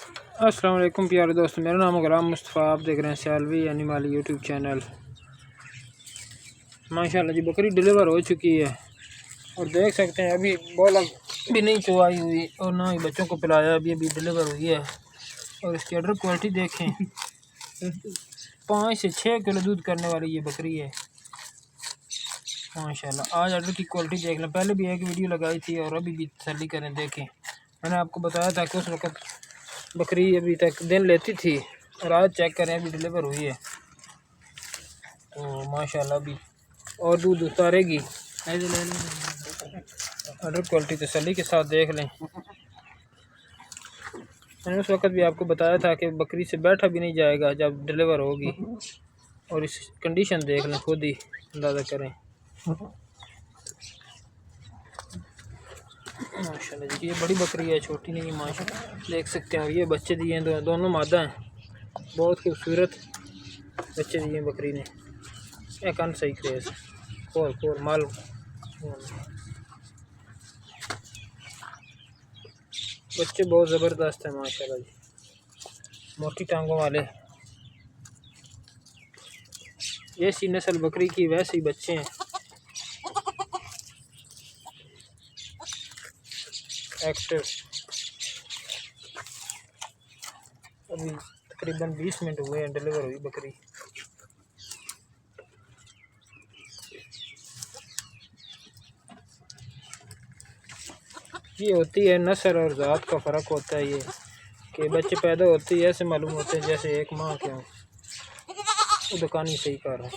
अस्सलाम वालेकुम प्यारे दोस्तों, मेरा नाम गुलाम मुस्तफ़ा। आप देख रहे हैं सैलवी एनिमल यूट्यूब चैनल। माशाल्लाह जी बकरी डिलीवर हो चुकी है और देख सकते हैं अभी बोला भी नहीं चुवाई हुई और ना ही बच्चों को पिलाया, अभी अभी डिलीवर हुई है। और इसकी अडर क्वालिटी देखें, 5 से 6 किलो दूध करने वाली ये बकरी है माशाल्लाह। आज अडर की क्वालिटी देख लें, पहले भी एक वीडियो लगाई थी और अभी भी तसल्ली करें। देखें, मैंने आपको बताया था कि उस वक्त बकरी अभी तक दिन लेती थी और आज चेक करें अभी डिलीवर हुई है तो माशाल्लाह अभी और दूध उतारेगी। अडर क्वालिटी तसल्ली के साथ देख लें। मैंने उस वक्त भी आपको बताया था कि बकरी से बैठा भी नहीं जाएगा जब डिलीवर होगी। और इस कंडीशन देख लें, खुद ही अंदाज़ा करें माशाल्लाह जी। ये बड़ी बकरी है, छोटी नहीं, माशाल्लाह देख सकते हैं। और ये बच्चे दिए हैं, दोनों मादा हैं, बहुत खूबसूरत बच्चे दिए बकरी ने। एक अन सही क्रेज खोर माल बच्चे बहुत ज़बरदस्त है माशाल्लाह जी, मोटी टांगों वाले। ये सी नस्ल बकरी की वैसे ही बच्चे हैं, एक्टिव। अभी तकरीबन 20 मिनट हुए हैं डिलीवर हुई बकरी। ये होती है नस्ल और ज़ात का फ़र्क होता है, ये कि बच्चे पैदा होते ही ऐसे मालूम होते हैं जैसे 1 माह के हों। वो दुकानी सही कर रहा है।